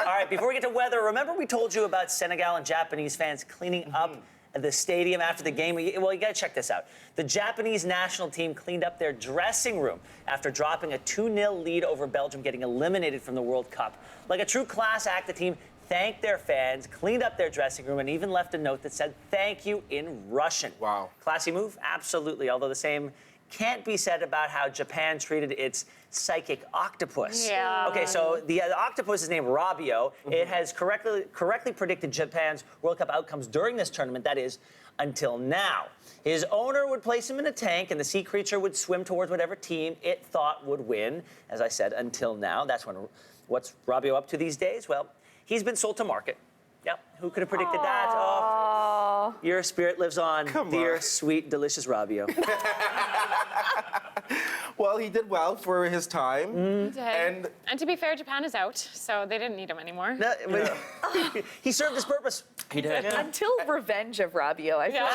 All right, before we get to weather, remember we told you about Senegal and Japanese fans cleaning up at the stadium after the game? Well, you got to check this out. The Japanese national team cleaned up their dressing room after dropping a 2-0 lead over Belgium, getting eliminated from the World Cup. Like a true class act, the team thanked their fans, cleaned up their dressing room, and even left a note that said thank you in Russian. Wow. Classy move? Absolutely, although the same can't be said about how Japan treated its psychic octopus. Yeah. Okay, so the octopus is named Rabio. It has correctly predicted Japan's World Cup outcomes during this tournament, that is, until now. His owner would place him in a tank, and the sea creature would swim towards whatever team it thought would win. As I said, until now. What's Rabio up to these days? Well, he's been sold to market. Yep, who could have predicted that? Oh, your spirit lives on, dear, sweet, delicious Rabio. Well, he did well for his time. He did. And to be fair, Japan is out, so they didn't need him anymore. No, but he served his purpose. He did. Yeah. Until Revenge of Rabio, I feel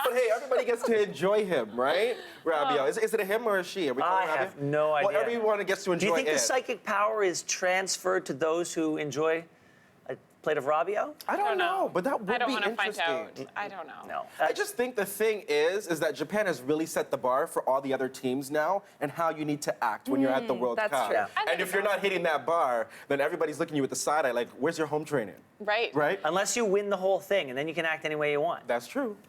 But hey, everybody gets to enjoy him, right? Rabio. Is it a him or a she? Are we calling I Rabio? have no idea. Well, everyone gets to enjoy Do you think it. the psychic power is transferred to those who enjoy a plate of Rabio? I don't know, but that would be I don't want to find interesting. out. I don't know. No. I just think the thing is that Japan has really set the bar for all the other teams now and how you need to act when you're at the World that's Cup. true. Yeah. And if you're not hitting that bar, then everybody's looking at you with the side eye like, where's your home training? Right. Right? Unless you win the whole thing, and then you can act any way you want. That's true.